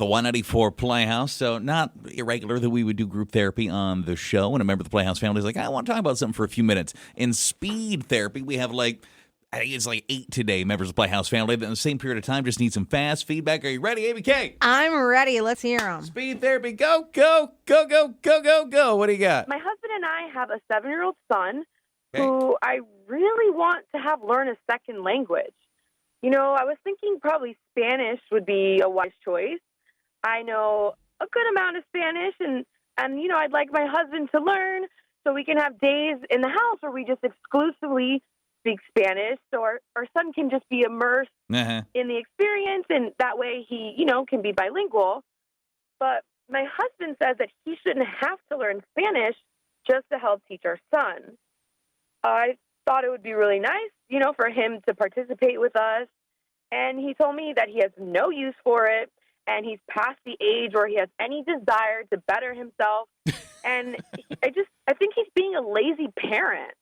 The 194 Playhouse. So not irregular that we would do group therapy on the show. And a member of the Playhouse family is like, I want to talk about something for a few minutes. In speed therapy, we have I think it's 8 today, members of the Playhouse family that in the same period of time just need some fast feedback. Are you ready, ABK? I'm ready. Let's hear them. Speed therapy, go, go, go, go, go, go, go. What do you got? My husband and I have a 7-year-old son who I really want to have learn a second language. You know, I was thinking probably Spanish would be a wise choice. I know a good amount of Spanish, and you know, I'd like my husband to learn so we can have days in the house where we just exclusively speak Spanish, so our son can just be immersed in the experience, and that way he, you know, can be bilingual. But my husband says that he shouldn't have to learn Spanish just to help teach our son. I thought it would be really nice, you know, for him to participate with us, and he told me that he has no use for it, and he's past the age where he has any desire to better himself, and I think he's being a lazy parent.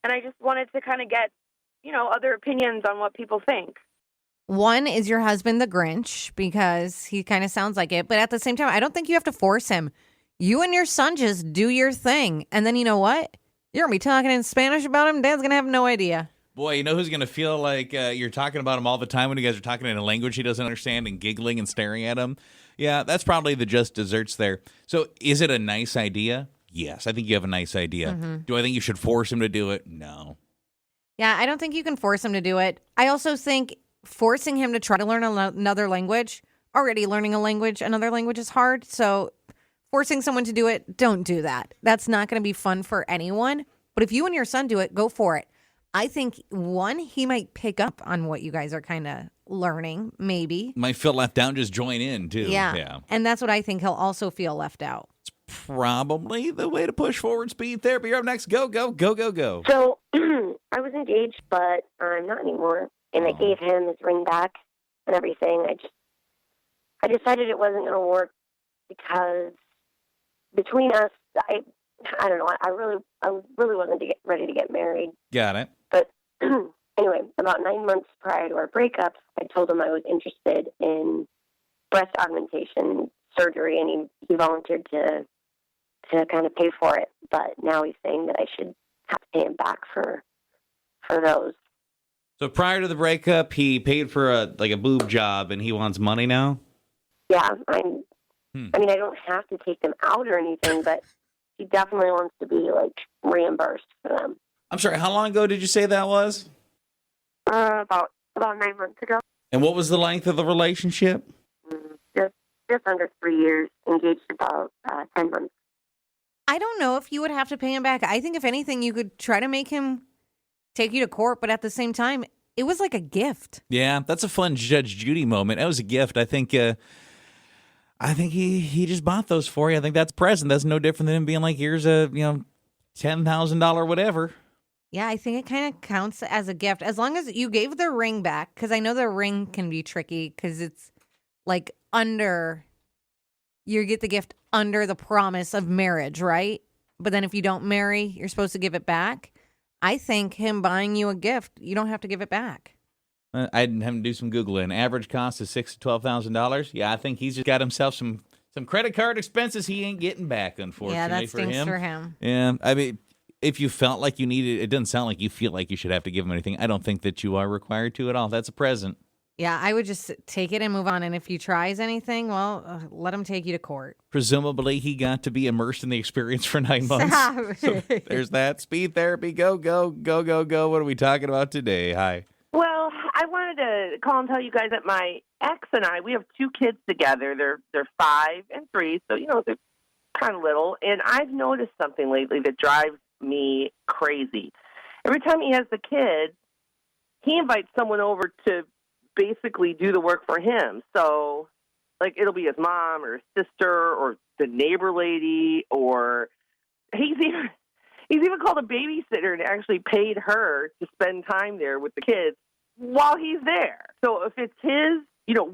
And I just wanted to kind of get, you know, other opinions on what people think. One, is your husband the Grinch? Because he kind of sounds like it. But at the same time, I don't think you have to force him. You and your son just do your thing. And then you know what? You're going to be talking in Spanish about him. Dad's going to have no idea. Boy, you know who's going to feel like you're talking about him all the time when you guys are talking in a language he doesn't understand and giggling and staring at him? Yeah, that's probably the just desserts there. So is it a nice idea? Yes, I think you have a nice idea. Mm-hmm. Do I think you should force him to do it? No. Yeah, I don't think you can force him to do it. I also think forcing him to try to learn another language, already learning another language is hard. So forcing someone to do it, don't do that. That's not going to be fun for anyone. But if you and your son do it, go for it. I think, one, he might pick up on what you guys are kind of learning, maybe. Might feel left out and just join in, too. Yeah. And that's what I think. He'll also feel left out. Probably the way to push forward speed therapy. You're up next. Go, go, go, go, go. So I was engaged, but I'm not anymore. And I gave him his ring back and everything. I decided it wasn't going to work because between us, I don't know. I really wasn't ready to get married. Got it. But anyway, about 9 months prior to our breakup, I told him I was interested in breast augmentation surgery, and he volunteered to kind of pay for it, but now he's saying that I should have to pay him back for those. So prior to the breakup, he paid for a boob job, and he wants money now? Yeah, I mean, I don't have to take them out or anything, but he definitely wants to be reimbursed for them. I'm sorry, how long ago did you say that was? About 9 months ago. And what was the length of the relationship? Just under 3 years, engaged about 10 months. I don't know if you would have to pay him back. I think if anything, you could try to make him take you to court, but at the same time, it was like a gift. Yeah, that's a fun Judge Judy moment. That was a gift. I think he just bought those for you. I think that's a present. That's no different than him being like, here's a $10,000 whatever. Yeah, I think it kind of counts as a gift. As long as you gave the ring back, because I know the ring can be tricky because it's you get the gift under the promise of marriage, right? But then if you don't marry, you're supposed to give it back. I think him buying you a gift, you don't have to give it back. I'd have him do some Googling. Average cost is $6,000 to $12,000. Yeah, I think he's just got himself some credit card expenses he ain't getting back, unfortunately, yeah, that for stinks him. for him. Yeah, I mean, if you felt like you needed it, doesn't sound like you feel like you should have to give him anything. I don't think that you are required to at all. That's a present. Yeah, I would just take it and move on. And if he tries anything, well, let him take you to court. Presumably, he got to be immersed in the experience for 9 months. So there's that. Speed therapy. Go, go, go, go, go. What are we talking about today? Hi. Well, I wanted to call and tell you guys that my ex and I, we have 2 kids together. They're 5 and 3, so, they're kind of little. And I've noticed something lately that drives me crazy. Every time he has the kids, he invites someone over to basically do the work for him. So, it'll be his mom or his sister or the neighbor lady, or he's even called a babysitter and actually paid her to spend time there with the kids while he's there. So if it's his,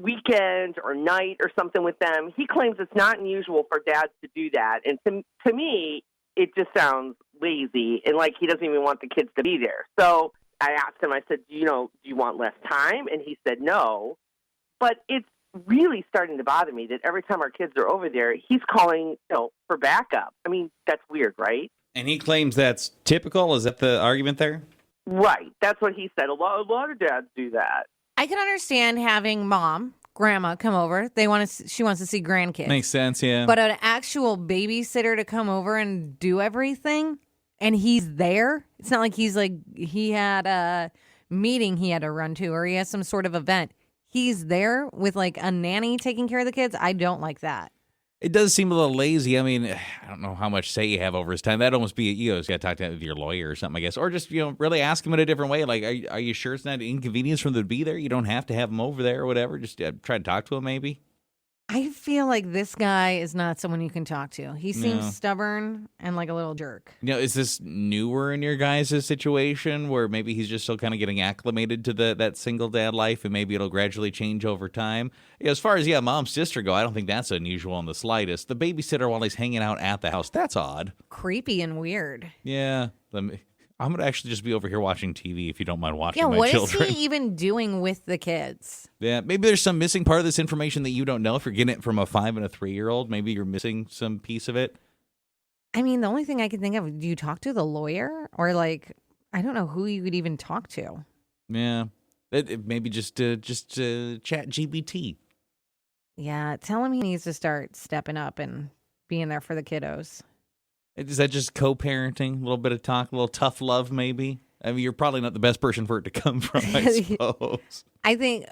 weekend or night or something with them, he claims it's not unusual for dads to do that. And to me, it just sounds lazy and like he doesn't even want the kids to be there. So I asked him, I said, do you want less time? And he said no. But it's really starting to bother me that every time our kids are over there, he's calling, for backup. I mean, that's weird, right? And he claims that's typical. Is that the argument there? Right. That's what he said. A lot of dads do that. I can understand having grandma come over. She wants to see grandkids. Makes sense, yeah. But an actual babysitter to come over and do everything, and he's there. It's not like he had a meeting he had to run to, or he has some sort of event. He's there with like a nanny taking care of the kids. I don't like that. It does seem a little lazy. I mean, I don't know how much say you have over his time. That'd almost be, you got to talk to your lawyer or something, I guess. Or just, really ask him in a different way. Like, are you sure it's not an inconvenience for them to be there? You don't have to have him over there or whatever. Just try to talk to him maybe. I feel like this guy is not someone you can talk to. He seems stubborn and like a little jerk. Is this newer in your guys' situation where maybe he's just still kind of getting acclimated to that single dad life and maybe it'll gradually change over time? As far as, mom, sister go, I don't think that's unusual in the slightest. The babysitter while he's hanging out at the house, that's odd. Creepy and weird. Yeah. I'm going to actually just be over here watching TV if you don't mind watching my what children. is he even doing with the kids? Yeah, maybe there's some missing part of this information that you don't know. If you're getting it from a 5 and a 3-year-old, maybe you're missing some piece of it. I mean, the only thing I can think of, do you talk to the lawyer? Or I don't know who you would even talk to. Yeah, maybe just chat GBT. Yeah, tell him he needs to start stepping up and being there for the kiddos. Is that just co-parenting? A little bit of talk, a little tough love, maybe? I mean, you're probably not the best person for it to come from, I suppose. I think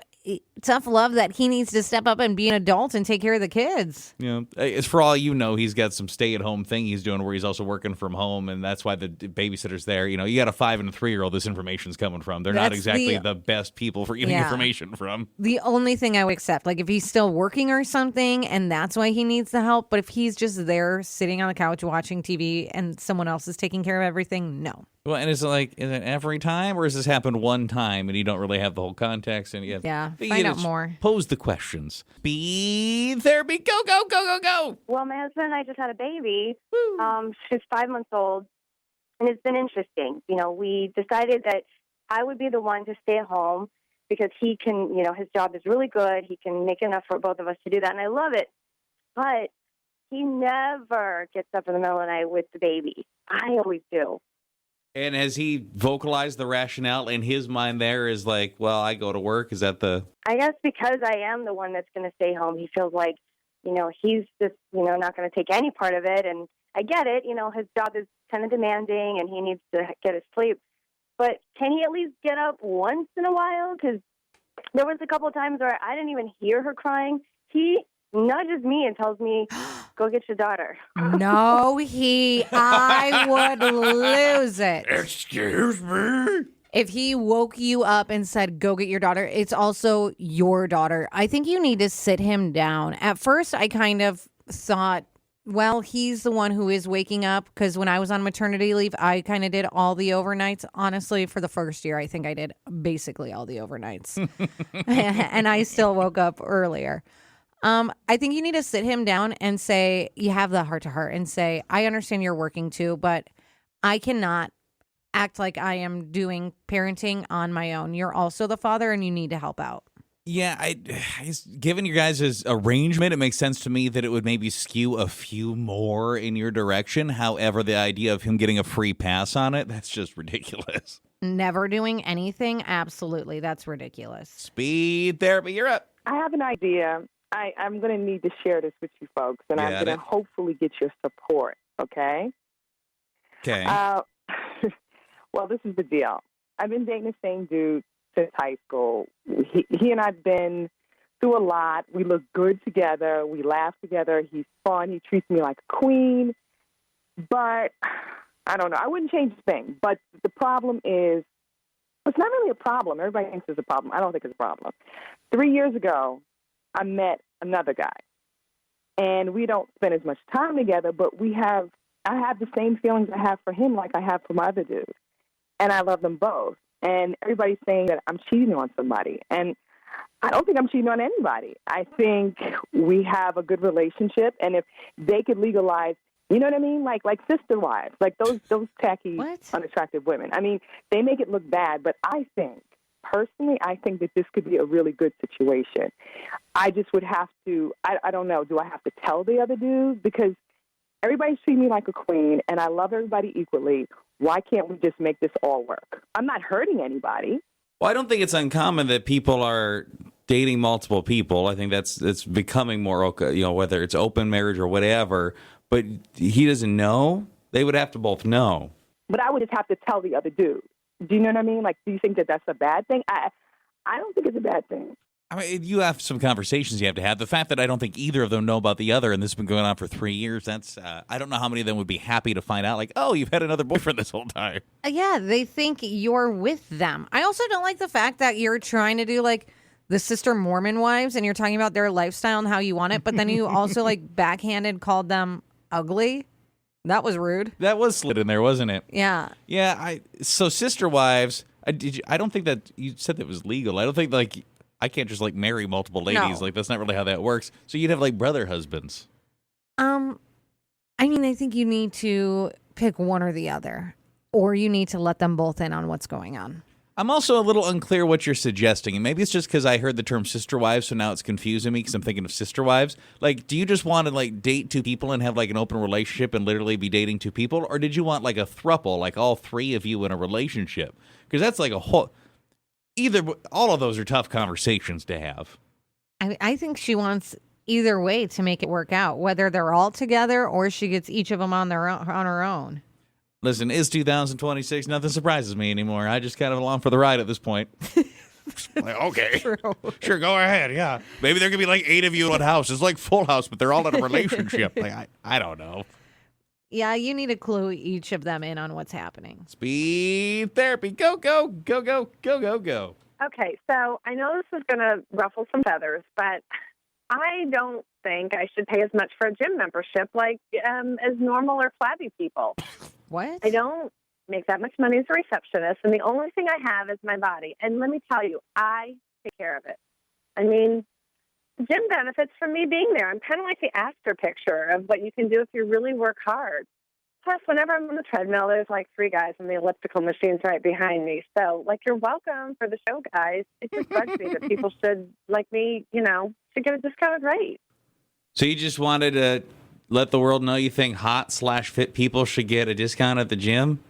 tough love that he needs to step up and be an adult and take care of the kids. As for all you know, he's got some stay-at-home thing he's doing where he's also working from home, and that's why the babysitter's there. You got a 5 and a 3-year-old this information's coming from. They're not exactly the best people for getting information from. The only thing I would accept, if he's still working or something, and that's why he needs the help. But if he's just there sitting on the couch watching TV and someone else is taking care of everything, no. Well, and is it every time, or has this happened one time and you don't really have the whole context? And find out more. Pose the questions. Speed therapy, go, go, go, go, go. Well, my husband and I just had a baby. She's 5 months old, and it's been interesting. We decided that I would be the one to stay at home because he can, his job is really good. He can make enough for both of us to do that, and I love it. But he never gets up in the middle of the night with the baby. I always do. And has he vocalized the rationale in his mind there is well, I go to work? Is that the... I guess because I am the one that's going to stay home, he feels like, he's just, not going to take any part of it. And I get it. His job is kind of demanding and he needs to get his sleep. But can he at least get up once in a while? Because there was a couple of times where I didn't even hear her crying. He nudges me and tells me, go get your daughter. No, I would lose it. Excuse me? If he woke you up and said, go get your daughter, it's also your daughter. I think you need to sit him down. At first, I kind of thought, well, he's the one who is waking up, because when I was on maternity leave, I kind of did all the overnights. Honestly, for the first year, I think I did basically all the overnights. And I still woke up earlier. I think you need to sit him down and say, you have the heart to heart and say, I understand you're working too, but I cannot act like I am doing parenting on my own. You're also the father and you need to help out. Yeah, given your guys' arrangement, it makes sense to me that it would maybe skew a few more in your direction. However, the idea of him getting a free pass on it, that's just ridiculous. Never doing anything? Absolutely. That's ridiculous. Speed therapy, you're up. I have an idea. I'm going to need to share this with you folks, and I'm going to hopefully get your support, okay? Okay. Well, this is the deal. I've been dating the same dude since high school. He and I have been through a lot. We look good together. We laugh together. He's fun. He treats me like a queen. But I don't know. I wouldn't change a thing. But the problem is, it's not really a problem. Everybody thinks it's a problem. I don't think it's a problem. 3 years ago, I met another guy, and we don't spend as much time together, but I have the same feelings I have for him like I have for my other dude, and I love them both. And everybody's saying that I'm cheating on somebody, and I don't think I'm cheating on anybody. I think we have a good relationship, and if they could legalize, you know what I mean, like sister wives, like those tacky, unattractive women. I mean, they make it look bad, but I think personally, I think that this could be a really good situation. I just would have to, I don't know, do I have to tell the other dude? Because everybody treats me like a queen, and I love everybody equally. Why can't we just make this all work? I'm not hurting anybody. Well, I don't think it's uncommon that people are dating multiple people. I think it's becoming more, whether it's open marriage or whatever. But he doesn't know. They would have to both know. But I would just have to tell the other dude. Do you know what I mean? Like, do you think that that's a bad thing? I don't think it's a bad thing. I mean, you have some conversations you have to have. The fact that I don't think either of them know about the other, and this has been going on for 3 years, that's I don't know how many of them would be happy to find out, like, oh, you've had another boyfriend this whole time. Yeah, they think you're with them. I also don't like the fact that you're trying to do like the sister Mormon wives and you're talking about their lifestyle and how you want it, but then you also like backhanded called them ugly. That was rude. That was slid in there, wasn't it? Yeah. Yeah, so sister wives, I don't think that, you said that was legal. I don't think, like, I can't just, like, marry multiple ladies. No. Like, that's not really how that works. So you'd have, like, brother husbands. I mean, I think you need to pick one or the other, or you need to let them both in on what's going on. I'm also a little unclear what you're suggesting, and maybe it's just because I heard the term sister wives, so now it's confusing me because I'm thinking of sister wives. Like, do you just want to, like, date two people and have, like, an open relationship and literally be dating two people? Or did you want, like, a throuple, like all three of you in a relationship? Because that's, like, a whole... all of those are tough conversations to have. I think she wants either way to make it work out, whether they're all together or she gets each of them on her own. Listen, it's 2026. Nothing surprises me anymore. I just kind of along for the ride at this point. Like, okay. True. Sure, go ahead, yeah. Maybe there could be like 8 of you in one house. It's like Full House, but they're all in a relationship. Like, I don't know. Yeah, you need to clue each of them in on what's happening. Speed therapy. Go, go, go, go, go, go, go. Okay, so I know this is going to ruffle some feathers, but I don't think I should pay as much for a gym membership like as normal or flabby people. What? I don't make that much money as a receptionist, and the only thing I have is my body. And let me tell you, I take care of it. I mean, gym benefits from me being there. I'm kind of like the after picture of what you can do if you really work hard. Plus, whenever I'm on the treadmill, there's like 3 guys on the elliptical machines right behind me. So, like, you're welcome for the show, guys. It just bugs me that people should, like me, should get a discounted rate. So you just wanted to let the world know you think hot/fit people should get a discount at the gym?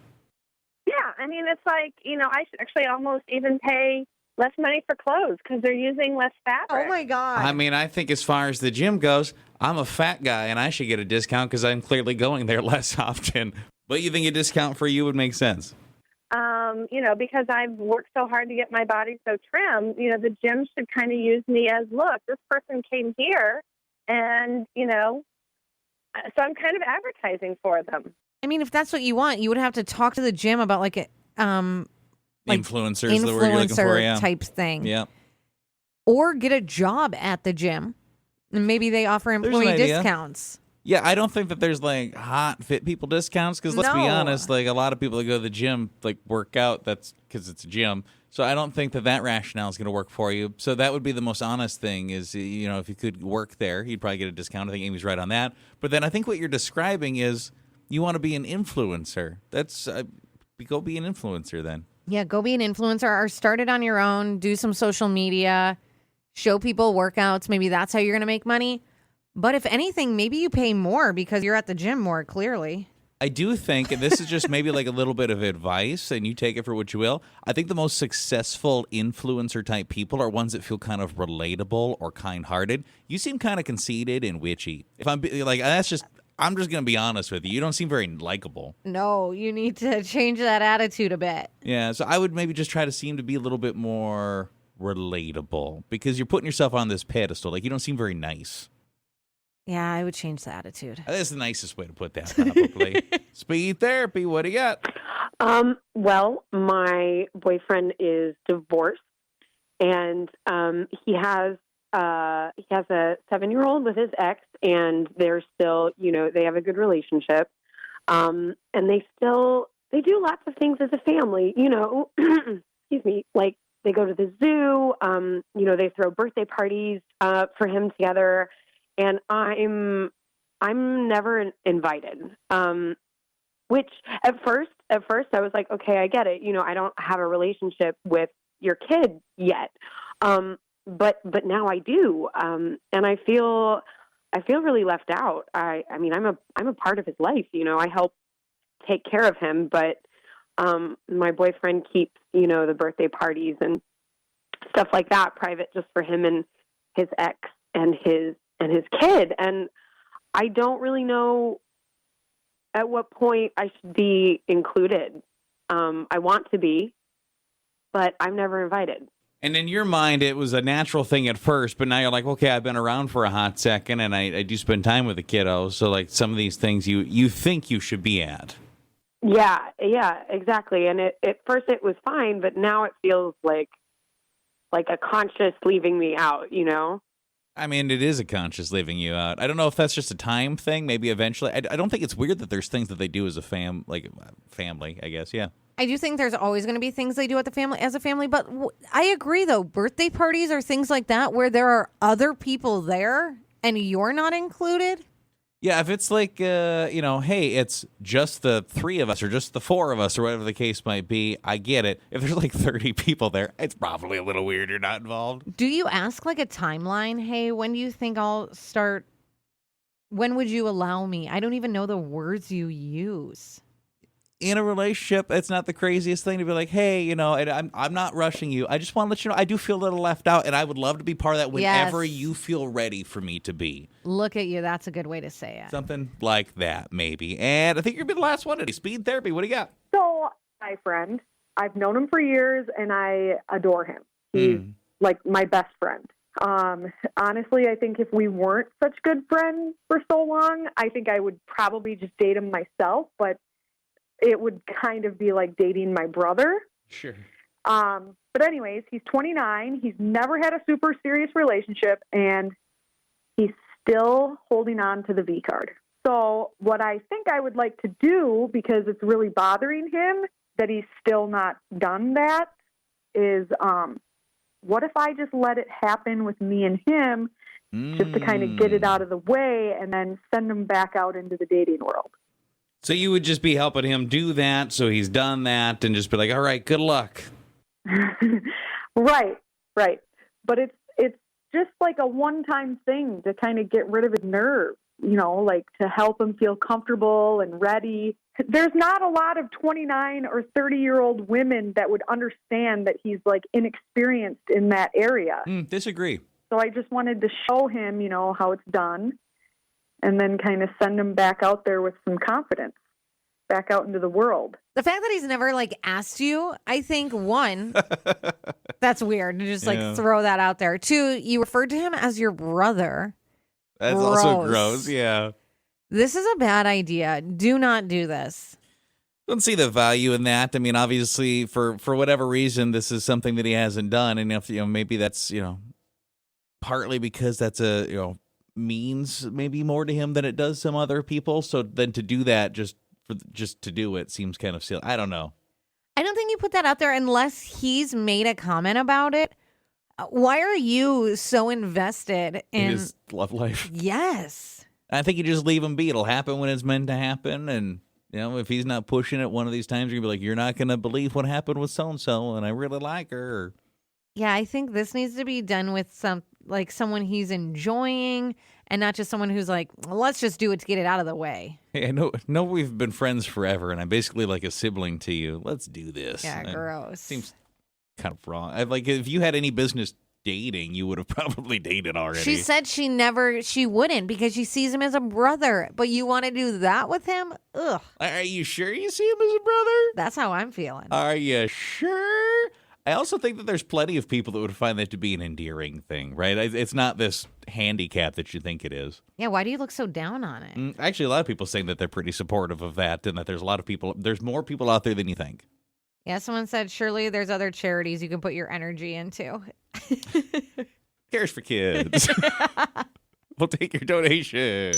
Yeah, I mean, it's like, I should actually almost even pay less money for clothes because they're using less fabric. Oh, my God. I mean, I think as far as the gym goes, I'm a fat guy and I should get a discount because I'm clearly going there less often. But you think a discount for you would make sense? Because I've worked so hard to get my body so trim, the gym should kind of use me as, look, this person came here and, so I'm kind of advertising for them. I mean, if that's what you want, you would have to talk to the gym about like influencers, the word you're looking for, yeah. Type thing. Yeah. Or get a job at the gym. And maybe they offer employee discounts. Yeah, I don't think that there's like hot, fit people discounts because let's be honest, like a lot of people that go to the gym like work out. That's because it's a gym. So I don't think that rationale is going to work for you. So that would be the most honest thing is, if you could work there, you'd probably get a discount. I think Amy's right on that. But then I think what you're describing is you want to be an influencer. That's go be an influencer then. Yeah, go be an influencer or start it on your own. Do some social media. Show people workouts. Maybe that's how you're going to make money. But if anything, maybe you pay more because you're at the gym more, clearly. I do think, and this is just maybe like a little bit of advice, and you take it for what you will. I think the most successful influencer type people are ones that feel kind of relatable or kind-hearted. You seem kind of conceited and witchy. If I'm like, I'm just going to be honest with you. You don't seem very likable. No, you need to change that attitude a bit. Yeah, so I would maybe just try to seem to be a little bit more relatable because you're putting yourself on this pedestal. Like, you don't seem very nice. Yeah, I would change the attitude. That's the nicest way to put that, probably. Speed therapy, what do you got? Well, my boyfriend is divorced, and he has a 7-year-old with his ex, and they're still, they have a good relationship, and they do lots of things as a family, excuse me, like they go to the zoo, they throw birthday parties for him together. And I'm never invited, which at first I was like, okay, I get it. I don't have a relationship with your kid yet. But now I do. And I feel really left out. I mean, I'm a part of his life. You know, I help take care of him, but my boyfriend keeps, you know, the birthday parties and stuff like that private just for him and his ex and his kid. And I don't really know at what point I should be included. I want to be, but I'm never invited. And in your mind, it was a natural thing at first, but now you're like, okay, I've been around for a hot second, and I do spend time with the kiddos. So, like, some of these things you think you should be at. Yeah, exactly. And at first it was fine, but now it feels like a conscious leaving me out, you know? I mean, it is a conscious leaving you out. I don't know if that's just a time thing. Maybe eventually. I don't think it's weird that there's things that they do as a family, I guess. Yeah. I do think there's always going to be things they do as a family, but I agree, though. Birthday parties or things like that where there are other people there and you're not included. Yeah, if it's like, hey, it's just the 3 of us or just the 4 of us or whatever the case might be, I get it. If there's like 30 people there, it's probably a little weird you're not involved. Do you ask like a timeline? Hey, when do you think I'll start? When would you allow me? I don't even know the words you use. In a relationship, it's not the craziest thing to be like, hey, you know, and I'm not rushing you. I just want to let you know I do feel a little left out, and I would love to be part of that whenever you feel ready for me to be. Look at you. That's a good way to say it. Something like that, maybe. And I think you're going to be the last one today. Speed therapy. What do you got? So, my friend, I've known him for years, and I adore him. He's like my best friend. Honestly, I think if we weren't such good friends for so long, I think I would probably just date him myself, but it would kind of be like dating my brother. Sure. But anyways, he's 29. He's never had a super serious relationship, and he's still holding on to the V card. So what I think I would like to do, because it's really bothering him that he's still not done that, is what if I just let it happen with me and him just to kind of get it out of the way and then send him back out into the dating world? So you would just be helping him do that, so he's done that, and just be like, all right, good luck. Right. But it's just like a one-time thing to kind of get rid of his nerves, you know, like to help him feel comfortable and ready. There's not a lot of 29 or 30-year-old women that would understand that he's like inexperienced in that area. Disagree. So I just wanted to show him, you know, how it's done, and then kind of send him back out there with some confidence, back out into the world. The fact that he's never like asked you, I think, one, that's weird to just like throw that out there. 2, you referred to him as your brother. That's also gross. Yeah. This is a bad idea. Do not do this. Don't see the value in that. I mean, obviously, for whatever reason, this is something that he hasn't done, and if maybe that's partly because that's means maybe more to him than it does some other people. So then to do that just to do it seems kind of silly. I don't know. I don't think you put that out there unless he's made a comment about it. Why are you so invested in his love life? Yes. I think you just leave him be. It'll happen when it's meant to happen. And, if he's not pushing it one of these times, you're going to be like, you're not going to believe what happened with so-and-so, and I really like her. Yeah, I think this needs to be done with someone he's enjoying and not just someone who's like, well, let's just do it to get it out of the way. Hey, I know we've been friends forever, and I'm basically like a sibling to you. Let's do this. Yeah, gross. Seems kind of wrong. If you had any business dating, you would have probably dated already. She said she wouldn't because she sees him as a brother. But you want to do that with him? Ugh. Are you sure you see him as a brother? That's how I'm feeling. Are you sure? I also think that there's plenty of people that would find that to be an endearing thing, right? It's not this handicap that you think it is. Yeah, why do you look so down on it? Actually, a lot of people saying that they're pretty supportive of that and that there's more people out there than you think. Yeah, someone said, surely there's other charities you can put your energy into. Cares for Kids. We'll take your donation.